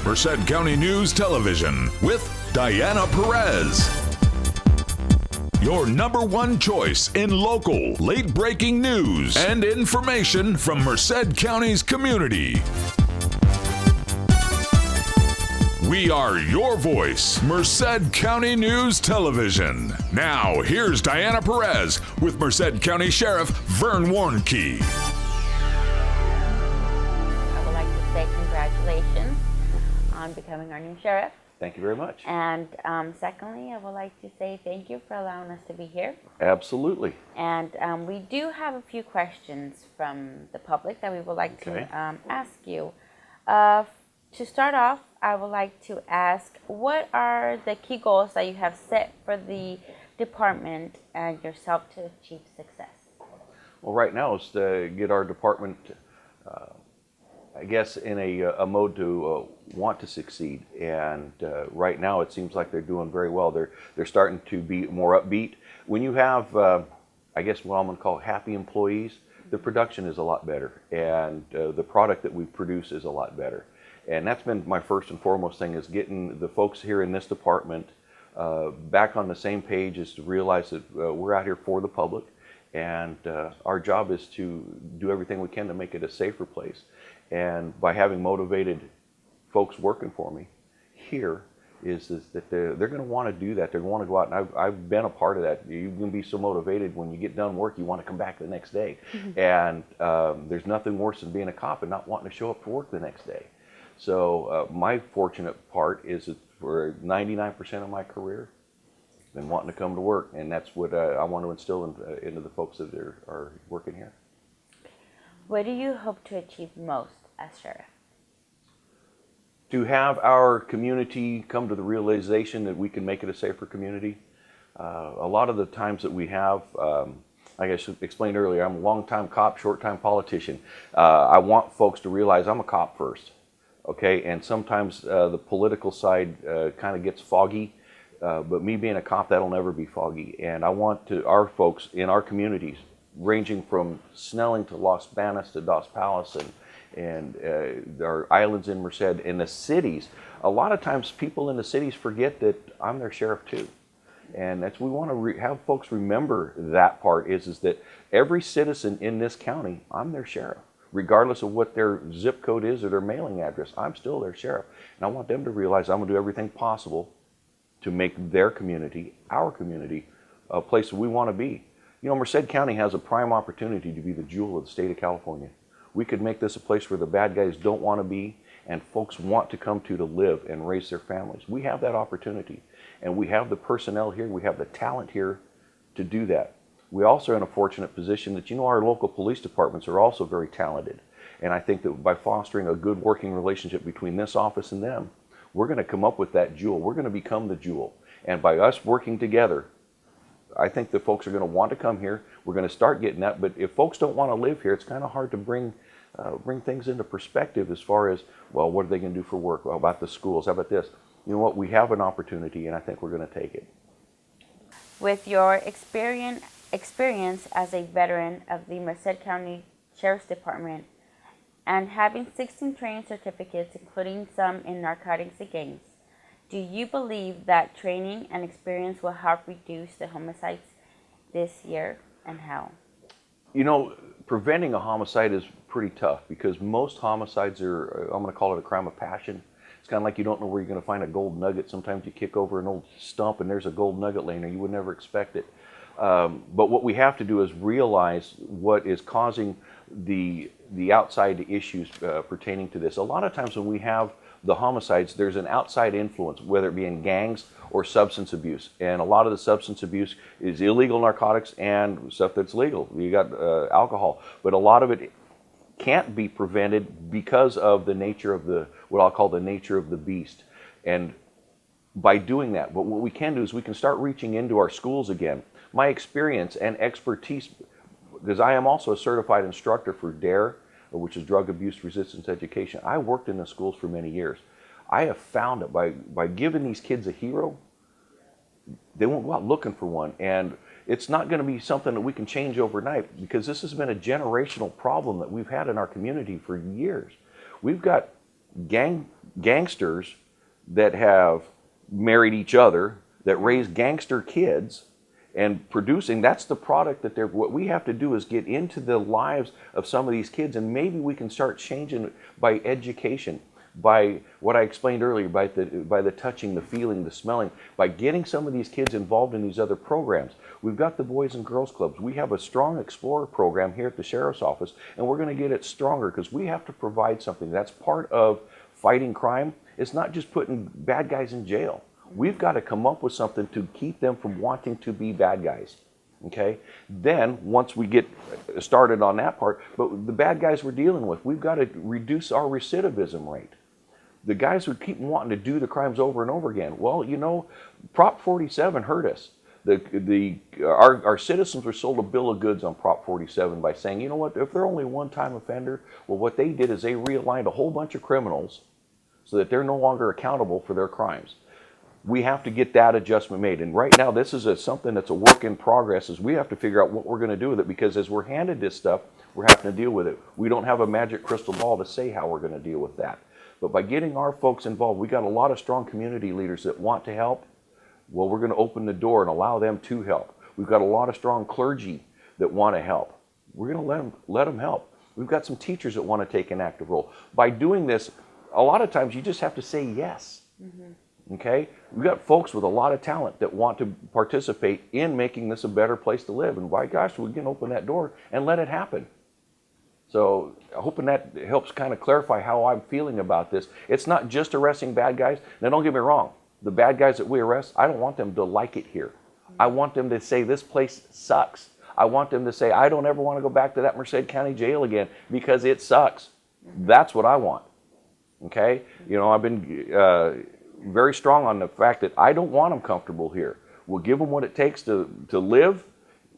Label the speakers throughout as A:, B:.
A: Merced County News Television with Diana Perez. Your number one choice in local, late-breaking news and information from Merced County's community. We are your voice, Merced County News Television. Now, here's Diana Perez with Merced County Sheriff Vern Warnke.
B: I would like to say congratulations on becoming our new sheriff.
C: Thank you very much.
B: And secondly, I would like to say thank you for allowing us to be here.
C: Absolutely.
B: And we do have a few questions from the public that we would like to ask you. To start off, I would like to ask, what are the key goals that you have set for the department and yourself to achieve success?
C: Well, right now is to get our department, I guess, in a mode to want to succeed. And right now it seems like they're doing very well. They're starting to be more upbeat. When you have, I guess what I'm going to call happy employees, the production is a lot better. And the product that we produce is a lot better. And that's been my first and foremost thing, is getting the folks here in this department back on the same page, is to realize that we're out here for the public, and our job is to do everything we can to make it a safer place. And by having motivated folks working for me here, is that they're going to want to do that. They're going to want to go out, and I've been a part of that. You're going to be so motivated when you get done work, you want to come back the next day. And there's nothing worse than being a cop and not wanting to show up for work the next day. So my fortunate part is that for 99% of my career, I've been wanting to come to work, and that's what I want to instill into the folks that are working here.
B: What do you hope to achieve most as sheriff?
C: To have our community come to the realization that we can make it a safer community. A lot of the times that we have, like I explained earlier, I'm a long-time cop, short-time politician. I want folks to realize I'm a cop first. Okay, and sometimes the political side kind of gets foggy, but me being a cop, that'll never be foggy. And I want our folks in our communities, ranging from Snelling to Los Banos to Dos Palos and our islands in Merced, in the cities, a lot of times people in the cities forget that I'm their sheriff too. And that's, we want to have folks remember that part is that every citizen in this county, I'm their sheriff. Regardless of what their zip code is or their mailing address, I'm still their sheriff. And I want them to realize I'm going to do everything possible to make their community, our community, a place that we want to be. You know, Merced County has a prime opportunity to be the jewel of the state of California. We could make this a place where the bad guys don't want to be and folks want to come to live and raise their families. We have that opportunity. And we have the personnel here, we have the talent here to do that. We also are in a fortunate position that, you know, our local police departments are also very talented. And I think that by fostering a good working relationship between this office and them, we're going to come up with that jewel. We're going to become the jewel. And by us working together, I think the folks are going to want to come here. We're going to start getting that. But if folks don't want to live here, it's kind of hard to bring things into perspective as far as, well, what are they going to do for work? Well, about the schools? How about this? You know what? We have an opportunity, and I think we're going to take it.
B: With your experience as a veteran of the Merced County Sheriff's Department and having 16 training certificates, including some in narcotics and gangs, do you believe that training and experience will help reduce the homicides this year, and how? You
C: know, preventing a homicide is pretty tough because most homicides are, I'm going to call it a crime of passion. It's kind of like you don't know where you're going to find a gold nugget. Sometimes you kick over an old stump and there's a gold nugget laying there. You would never expect it. But what we have to do is realize what is causing the outside issues pertaining to this. A lot of times when we have the homicides, there's an outside influence, whether it be in gangs or substance abuse. And a lot of the substance abuse is illegal narcotics and stuff that's legal. You got alcohol. But a lot of it can't be prevented because of the nature of what I'll call the nature of the beast. And by doing that, but what we can do is we can start reaching into our schools again. My experience and expertise, because I am also a certified instructor for DARE, which is Drug Abuse Resistance Education. I worked in the schools for many years. I have found that by giving these kids a hero, they won't go out looking for one. And it's not going to be something that we can change overnight, because this has been a generational problem that we've had in our community for years. We've got gang gangsters that have married each other, that raise gangster kids, and producing, that's the product that they're, what we have to do is get into the lives of some of these kids, and maybe we can start changing it by education, by what I explained earlier, by the touching, the feeling, the smelling, by getting some of these kids involved in these other programs. We've got the Boys and Girls Clubs. We have a strong Explorer program here at the Sheriff's Office, and we're going to get it stronger because we have to provide something. That's part of fighting crime. It's not just putting bad guys in jail. We've got to come up with something to keep them from wanting to be bad guys. Okay? Then, once we get started on that part, but the bad guys we're dealing with, we've got to reduce our recidivism rate. The guys who keep wanting to do the crimes over and over again, well, you know, Prop 47 hurt us. Our citizens were sold a bill of goods on Prop 47 by saying, you know what, if they're only a one-time offender, well, what they did is they realigned a whole bunch of criminals so that they're no longer accountable for their crimes. We have to get that adjustment made. And right now, this is something that's a work in progress, is we have to figure out what we're going to do with it, because as we're handed this stuff, we're having to deal with it. We don't have a magic crystal ball to say how we're going to deal with that. But by getting our folks involved, we got a lot of strong community leaders that want to help. Well, we're going to open the door and allow them to help. We've got a lot of strong clergy that want to help. We're going to let them help. We've got some teachers that want to take an active role. By doing this, a lot of times you just have to say yes. Okay? We've got folks with a lot of talent that want to participate in making this a better place to live. And by gosh, we can open that door and let it happen. So hoping that helps kind of clarify how I'm feeling about this. It's not just arresting bad guys. Now, don't get me wrong. The bad guys that we arrest, I don't want them to like it here. I want them to say, this place sucks. I want them to say, I don't ever want to go back to that Merced County jail again because it sucks. That's what I want. Okay? You know, I've been very strong on the fact that I don't want them comfortable here. We'll give them what it takes to live.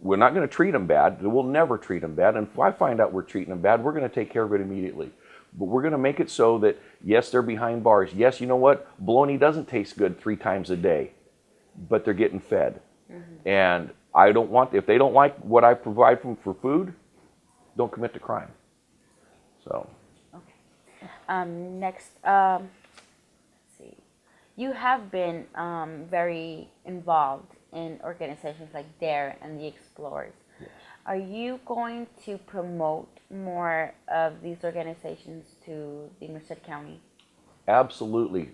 C: We're not going to treat them bad. We'll never treat them bad. And if I find out we're treating them bad, we're going to take care of it immediately. But we're going to make it so that, yes, they're behind bars. Yes, you know what? Bologna doesn't taste good 3 times a day, but they're getting fed. And I don't want, if they don't like what I provide them for food, don't commit the crime. So.
B: Okay. Next, let's see. You have been very involved in organizations like DARE and the Explorers. Yes. Are you going to promote more of these organizations to the Merced County?
C: Absolutely.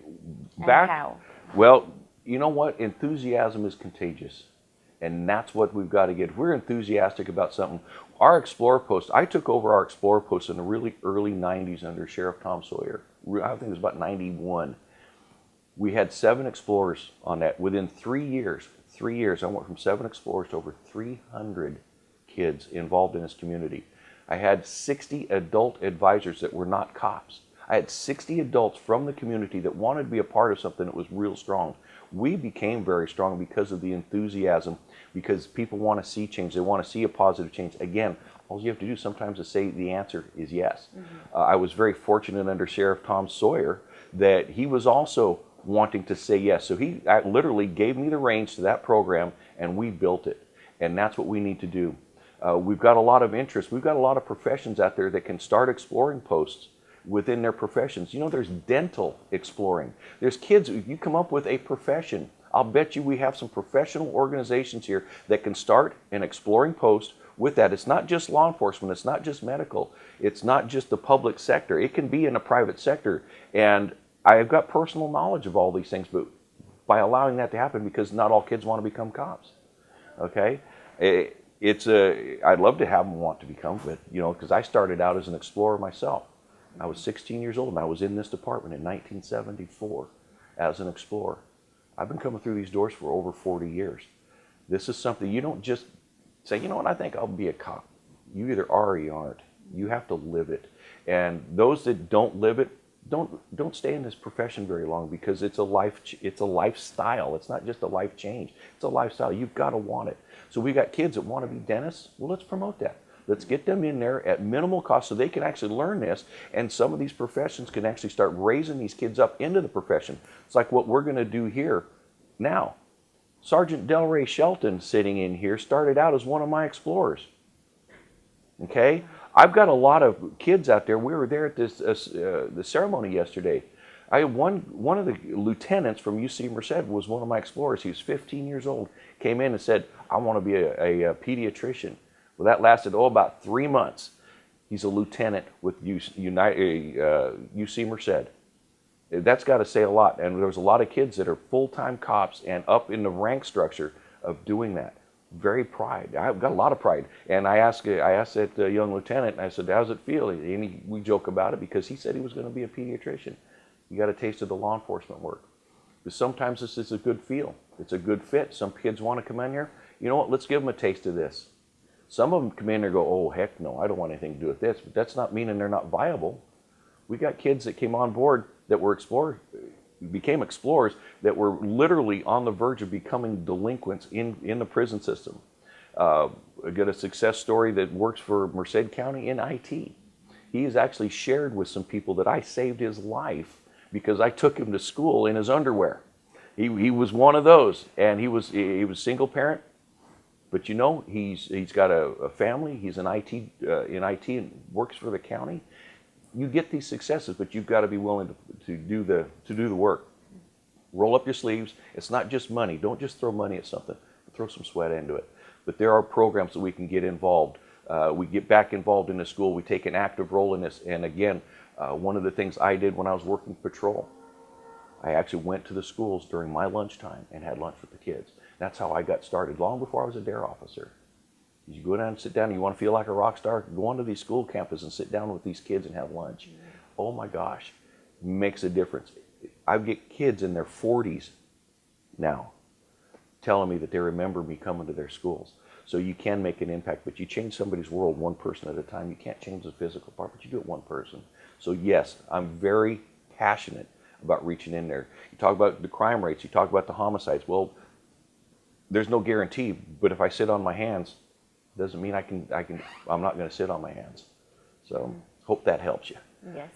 B: And how?
C: Well, you know what? Enthusiasm is contagious. And that's what we've got to get. If we're enthusiastic about something, our Explorer post, I took over our Explorer post in the really early 90s under Sheriff Tom Sawyer. I think it was about 91. We had 7 Explorers on that. Within 3 years, I went from 7 Explorers to over 300 kids involved in this community. I had 60 adult advisors that were not cops. I had 60 adults from the community that wanted to be a part of something that was real strong. We became very strong because of the enthusiasm, because people want to see change. They want to see a positive change. Again, all you have to do sometimes is say the answer is yes. I was very fortunate under Sheriff Tom Sawyer that he was also wanting to say yes. So he literally gave me the reins to that program, and we built it. And that's what we need to do. We've got a lot of interest. We've got a lot of professions out there that can start exploring posts within their professions. You know, there's dental exploring. There's kids, if you come up with a profession, I'll bet you we have some professional organizations here that can start an exploring post with that. It's not just law enforcement. It's not just medical. It's not just the public sector. It can be in a private sector. And I've got personal knowledge of all these things, but by allowing that to happen, because not all kids want to become cops. Okay? I'd love to have them want to become, but, you know, because I started out as an explorer myself. I was 16 years old, and I was in this department in 1974 as an explorer. I've been coming through these doors for over 40 years. This is something you don't just say, you know what, I think I'll be a cop. You either are or you aren't. You have to live it. And those that don't live it, don't stay in this profession very long, because it's a lifestyle. It's not just a life change. It's a lifestyle. You've got to want it. So we got kids that want to be dentists. Well, let's promote that. Let's get them in there at minimal cost so they can actually learn this, and some of these professions can actually start raising these kids up into the profession. It's like what we're going to do here now. Sergeant Delray Shelton sitting in here started out as one of my explorers. Okay? I've got a lot of kids out there. We were there at this the ceremony yesterday. One of the lieutenants from UC Merced was one of my explorers. He was 15 years old, came in and said, I want to be a pediatrician. Well, that lasted, about 3 months. He's a lieutenant with UC Merced. That's got to say a lot. And there's a lot of kids that are full-time cops and up in the rank structure of doing that. Very pride. I've got a lot of pride. And I asked that young lieutenant, and I said, how's it feel? And we joke about it because he said he was going to be a pediatrician. You got a taste of the law enforcement work. But sometimes this is a good feel. It's a good fit. Some kids want to come in here. You know what? Let's give them a taste of this. Some of them come in and go, oh, heck no, I don't want anything to do with this. But that's not meaning they're not viable. We got kids that came on board that were became explorers that were literally on the verge of becoming delinquents in the prison system. I got a success story that works for Merced County in IT. He has actually shared with some people that I saved his life because I took him to school in his underwear. He was one of those, and he was single parent. But you know, he's got a family. He's in IT and works for the county. You get these successes, but you've got to be willing to do the work. Roll up your sleeves. It's not just money. Don't just throw money at something. Throw some sweat into it. But there are programs that we can get involved. We get back involved in the school. We take an active role in this. And again, one of the things I did when I was working patrol, I actually went to the schools during my lunchtime and had lunch with the kids. That's how I got started, long before I was a DARE officer. You go down and sit down, and you want to feel like a rock star, go onto these school campuses and sit down with these kids and have lunch. Oh my gosh, makes a difference. I get kids in their 40s now telling me that they remember me coming to their schools. So you can make an impact, but you change somebody's world one person at a time. You can't change the physical part, but you do it one person. So yes, I'm very passionate about reaching in there. You talk about the crime rates, you talk about the homicides. Well, there's no guarantee, but if I sit on my hands, doesn't mean I'm not going to sit on my hands. So hope that helps you.
B: Yes.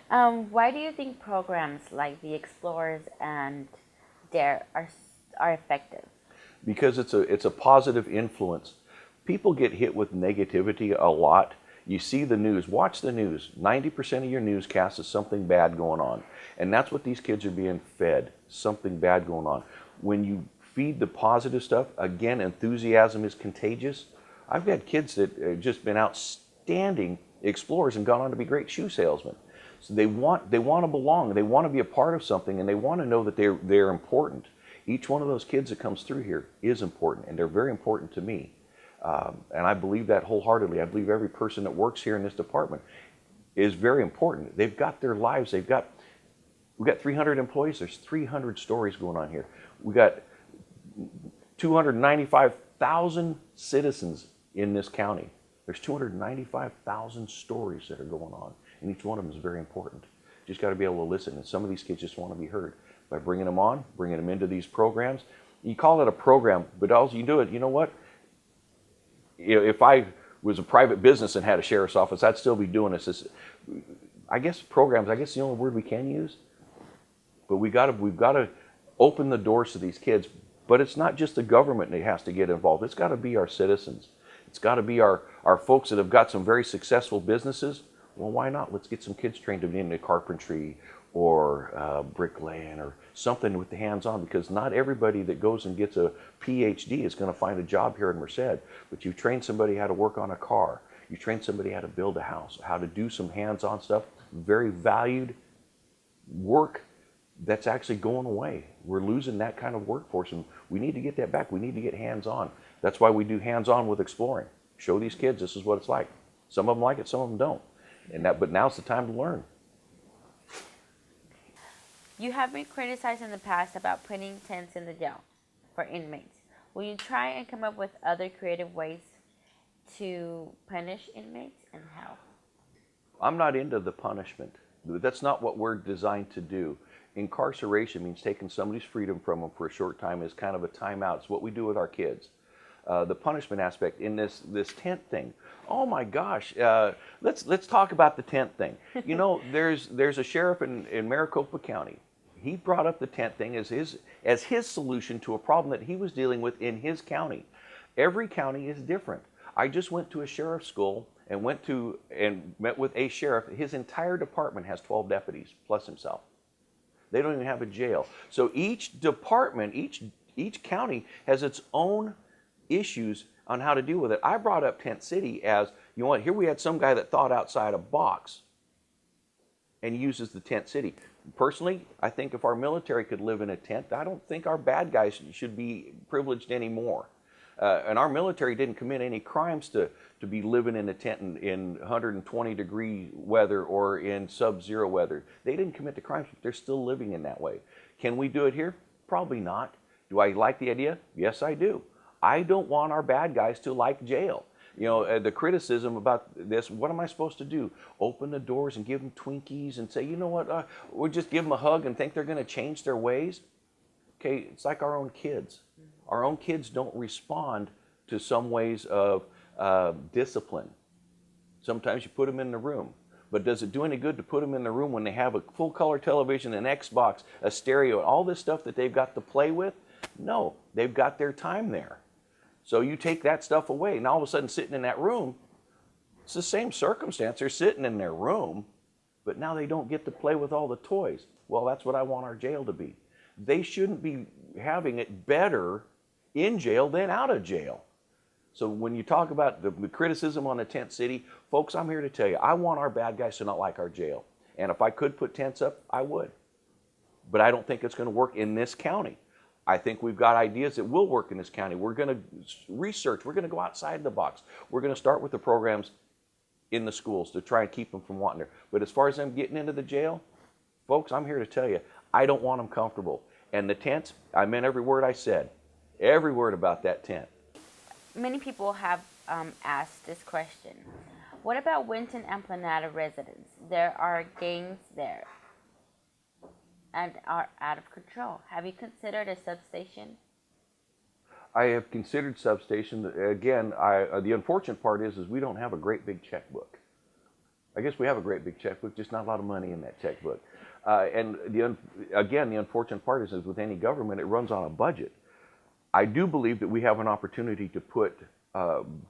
B: Why do you think programs like the Explorers and DARE are effective?
C: Because it's a positive influence. People get hit with negativity a lot. You see the news, watch the news. 90% of your newscast is something bad going on. And that's what these kids are being fed, something bad going on. When you feed the positive stuff, again, enthusiasm is contagious. I've had kids that have just been outstanding explorers and gone on to be great shoe salesmen. So they want to belong, they want to be a part of something, and they want to know that they're important. Each one of those kids that comes through here is important, and they're very important to me. And I believe that wholeheartedly. I believe every person that works here in this department is very important. They've got their lives. We've got 300 employees. There's 300 stories going on here. We got 295,000 citizens in this county. There's 295,000 stories that are going on, and each one of them is very important. Just got to be able to listen, and some of these kids just want to be heard. By bringing them on, bringing them into these programs. You call it a program, but also you do it, you know what? If I was a private business and had a sheriff's office, I'd still be doing this. I guess programs, I guess the only word we can use, but we've got to open the doors to these kids. But it's not just the government that has to get involved. It's got to be our citizens. It's got to be our folks that have got some very successful businesses. Well, why not? Let's get some kids trained into carpentry or bricklaying or something with the hands-on, because not everybody that goes and gets a PhD is going to find a job here in Merced. But you train somebody how to work on a car. You train somebody how to build a house, how to do some hands-on stuff. Very valued work that's actually going away. We're losing that kind of workforce, and we need to get that back. We need to get hands-on. That's why we do hands-on with exploring. Show these kids this is what it's like. Some of them like it, some of them don't. But now's the time to learn.
B: You have been criticized in the past about putting tents in the jail for inmates. Will you try and come up with other creative ways to punish inmates, and how?
C: I'm not into the punishment. That's not what we're designed to do. Incarceration means taking somebody's freedom from them for a short time. Is kind of a timeout. It's what we do with our kids. The punishment aspect in this tent thing. Oh my gosh, let's talk about the tent thing. You know, there's a sheriff in Maricopa County. He brought up the tent thing as his solution to a problem that he was dealing with in his county. Every county is different. I just went to a sheriff's school and met with a sheriff. His entire department has 12 deputies plus himself. They don't even have a jail. So each department, each county has its own issues on how to deal with it. I brought up Tent City as, you know what, here we had some guy that thought outside a box and uses the tent city. Personally, I think if our military could live in a tent, I don't think our bad guys should be privileged anymore. And our military didn't commit any crimes to be living in a tent in 120-degree weather or in sub-zero weather. They didn't commit the crimes, but they're still living in that way. Can we do it here? Probably not. Do I like the idea? Yes, I do. I don't want our bad guys to like jail. You know, the criticism about this, what am I supposed to do? Open the doors and give them Twinkies and say, you know what, we'll just give them a hug and think they're going to change their ways? Okay, it's like our own kids. Our own kids don't respond to some ways of discipline. Sometimes you put them in the room. But does it do any good to put them in the room when they have a full-color television, an Xbox, a stereo, all this stuff that they've got to play with? No, they've got their time there. So you take that stuff away, and all of a sudden sitting in that room, it's the same circumstance. They're sitting in their room, but now they don't get to play with all the toys. Well, that's what I want our jail to be. They shouldn't be having it better in jail than out of jail. So when you talk about the criticism on the tent city, folks, I'm here to tell you, I want our bad guys to not like our jail. And if I could put tents up, I would. But I don't think it's going to work in this county. I think we've got ideas that will work in this county. We're going to research. We're going to go outside the box. We're going to start with the programs in the schools to try and keep them from wanting there. But as far as them getting into the jail, folks, I'm here to tell you, I don't want them comfortable. And the tents, I meant every word I said. Every word about that tent.
B: Many people have asked this question. What about Winton and Planada residents? There are gangs there and are out of control. Have you considered a substation?
C: I have considered substation. Again, the unfortunate part is we don't have a great big checkbook. I guess we have a great big checkbook, just not a lot of money in that checkbook. And again, the unfortunate part is with any government, it runs on a budget. I do believe that we have an opportunity to put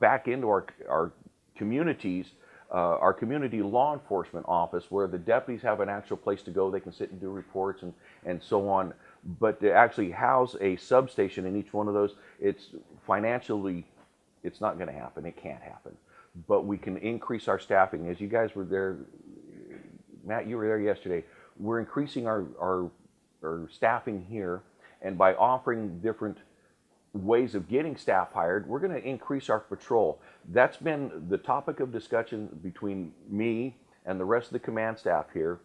C: back into our communities, our community law enforcement office, where the deputies have an actual place to go. They can sit and do reports and so on. But to actually house a substation in each one of those, it's financially, it's not going to happen. It can't happen. But we can increase our staffing. As you guys were there, Matt, you were there yesterday. We're increasing our staffing here, and by offering different ways of getting staff hired, we're going to increase our patrol. That's been the topic of discussion between me and the rest of the command staff here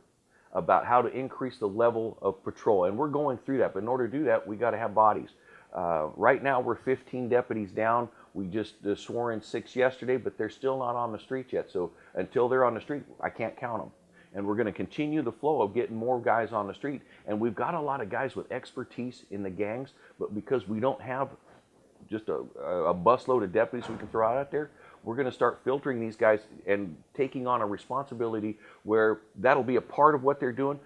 C: about how to increase the level of patrol. And we're going through that, but in order to do that, we got to have bodies. Right now, we're 15 deputies down. We just swore in 6 yesterday, but they're still not on the street yet. So until they're on the street, I can't count them. And we're going to continue the flow of getting more guys on the street. And we've got a lot of guys with expertise in the gangs, but because we don't have just a busload of deputies we can throw out there, we're going to start filtering these guys and taking on a responsibility where that'll be a part of what they're doing,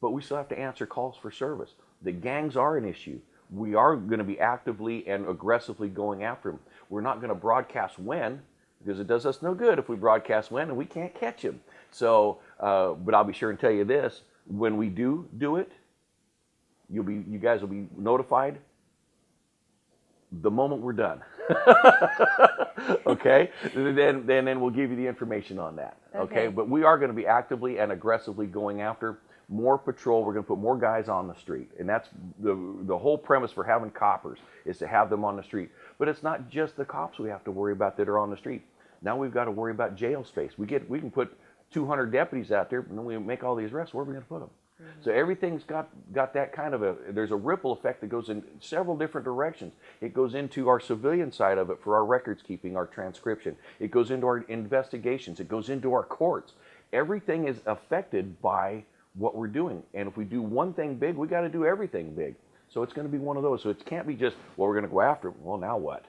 C: but we still have to answer calls for service. The gangs are an issue. We are going to be actively and aggressively going after them. We're not going to broadcast when, because it does us no good if we broadcast when and we can't catch them. So, but I'll be sure and tell you this: when we do it, you guys will be notified the moment we're done. Okay, then we'll give you the information on that. Okay, but we are going to be actively and aggressively going after more patrol. We're going to put more guys on the street, and that's the whole premise for having coppers, is to have them on the street. But it's not just the cops we have to worry about that are on the street. Now we've got to worry about jail space. We can put 200 deputies out there, and then we make all these arrests. Where are we going to put them? Mm-hmm. So everything's got that kind of there's a ripple effect that goes in several different directions. It goes into our civilian side of it for our records keeping, our transcription. It goes into our investigations. It goes into our courts. Everything is affected by what we're doing. And if we do one thing big, we got to do everything big. So it's going to be one of those. So it can't be just, well, we're going to go after them. Well, now what?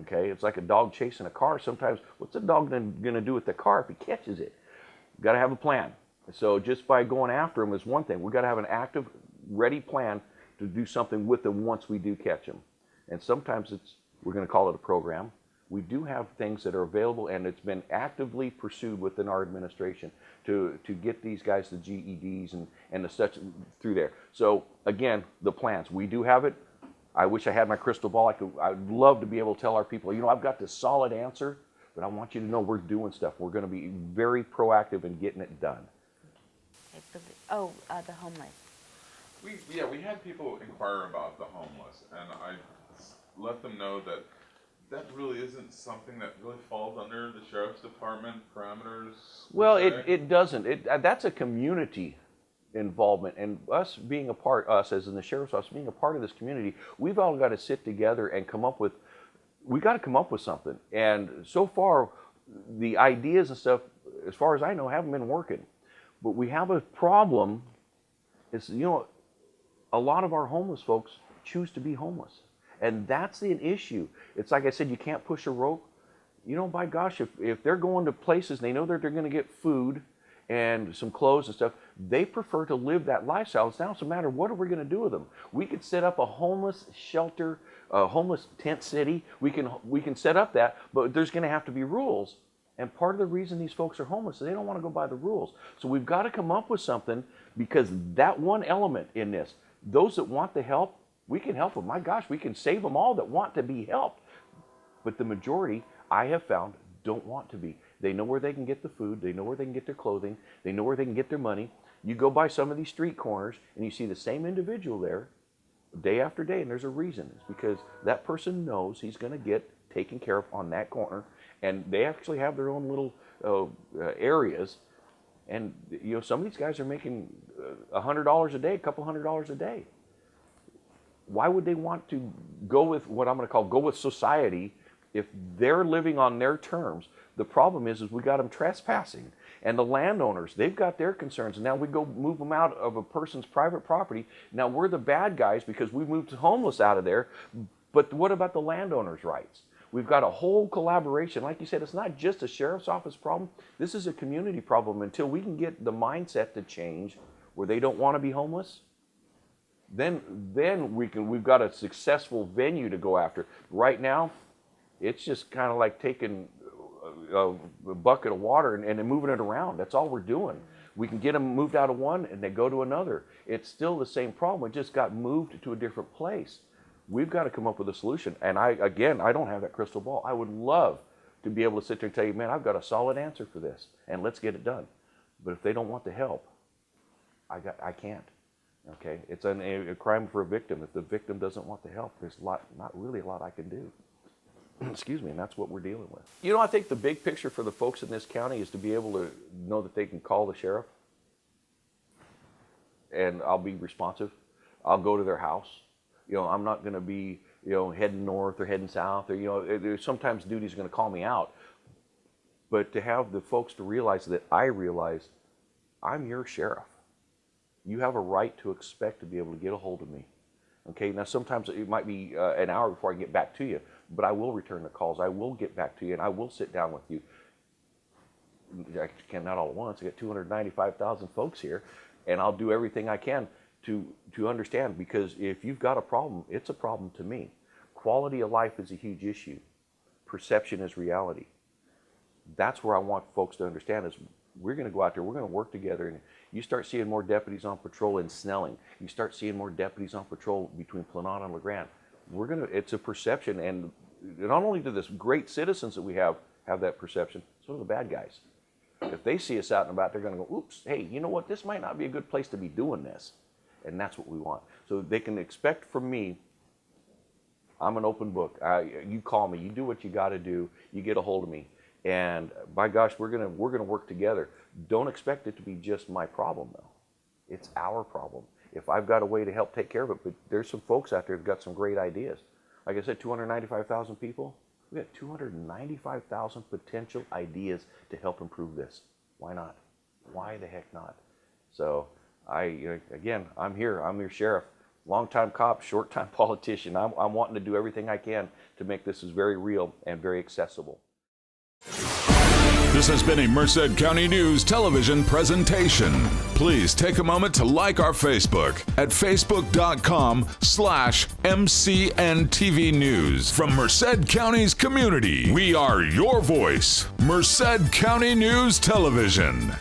C: Okay, it's like a dog chasing a car. Sometimes, what's a dog going to do with the car if he catches it? We've got to have a plan. So just by going after them is one thing. We've got to have an active, ready plan to do something with them once we do catch them. And sometimes we're going to call it a program. We do have things that are available, and it's been actively pursued within our administration to get these guys the GEDs and the such through there. So again, the plans, we do have it. I wish I had my crystal ball. I'd love to be able to tell our people, you know, I've got this solid answer, but I want you to know we're doing stuff. We're going to be very proactive in getting it done.
B: Okay, the homeless.
D: We had people inquire about the homeless, and I let them know that really isn't something that really falls under the sheriff's department parameters.
C: Well, it doesn't. That's a community involvement, and us being a part, us as in the sheriff's office, being a part of this community, we've all got to sit together and come up with something. And so far, the ideas and stuff, as far as I know, haven't been working. But we have a problem. It's, you know, a lot of our homeless folks choose to be homeless. And that's an issue. It's like I said, you can't push a rope. You know, by gosh, if they're going to places and they know that they're going to get food and some clothes and stuff, they prefer to live that lifestyle. It's now it's a matter of what are we going to do with them. We could set up a homeless shelter, a homeless tent city. We can set up that, but there's going to have to be rules. And part of the reason these folks are homeless is they don't want to go by the rules. So we've got to come up with something, because that one element in this, those that want the help, we can help them. My gosh, we can save them all that want to be helped. But the majority, I have found, don't want to be. They know where they can get the food. They know where they can get their clothing. They know where they can get their money. You go by some of these street corners and you see the same individual there day after day, and there's a reason. It's because that person knows he's going to get taken care of on that corner, and they actually have their own little areas. And you know, some of these guys are making $100 a day, a couple $100 a day. Why would they want to go with what I'm going to call go with society if they're living on their terms? The problem is we got them trespassing, and the landowners, they've got their concerns, and now we go move them out of a person's private property. Now we're the bad guys because we moved the homeless out of there. But what about the landowners' rights? We've got a whole collaboration. Like you said, it's not just a sheriff's office problem. This is a community problem. Until we can get the mindset to change where they don't want to be homeless, then we've got a successful venue to go after. Right now, it's just kind of like taking a bucket of water and then moving it around. That's all we're doing. We can get them moved out of one and they go to another. It's still the same problem. It just got moved to a different place. We've got to come up with a solution. And I don't have that crystal ball. I would love to be able to sit there and tell you, man, I've got a solid answer for this, and let's get it done. But if they don't want the help, I can't. Okay, it's a crime for a victim. If the victim doesn't want the help, there's not really a lot I can do. Excuse me, and that's what we're dealing with. You know, I think the big picture for the folks in this county is to be able to know that they can call the sheriff, and I'll be responsive. I'll go to their house. You know, I'm not going to be, you know, heading north or heading south, or, you know, there's sometimes duty's going to call me out. But to have the folks to realize that I realize I'm your sheriff. You have a right to expect to be able to get a hold of me. Okay, now sometimes it might be an hour before I get back to you, but I will return the calls. I will get back to you, and I will sit down with you. I can not all at once. I got 295,000 folks here, and I'll do everything I can to understand, because if you've got a problem, it's a problem to me. Quality of life is a huge issue. Perception is reality. That's where I want folks to understand is we're going to go out there, we're going to work together, and you start seeing more deputies on patrol in Snelling. You start seeing more deputies on patrol between Planat and LeGrand. It's a perception, and not only do this great citizens that we have that perception, so do the bad guys. If they see us out and about, they're going to go, oops, hey, you know what, this might not be a good place to be doing this. And that's what we want. So they can expect from me, I'm an open book. You call me, you do what you got to do, you get a hold of me. And by gosh, we're gonna work together. Don't expect it to be just my problem, though. It's our problem. If I've got a way to help take care of it, but there's some folks out there who've got some great ideas. Like I said, 295,000 people. We got 295,000 potential ideas to help improve this. Why not? Why the heck not? So again, I'm here. I'm your sheriff. Long-time cop, short-time politician. I'm wanting to do everything I can to make this as very real and very accessible.
A: This has been a Merced County News Television presentation. Please take a moment to like our Facebook at facebook.com/MCNTV News. From Merced County's community, we are your voice, Merced County News Television.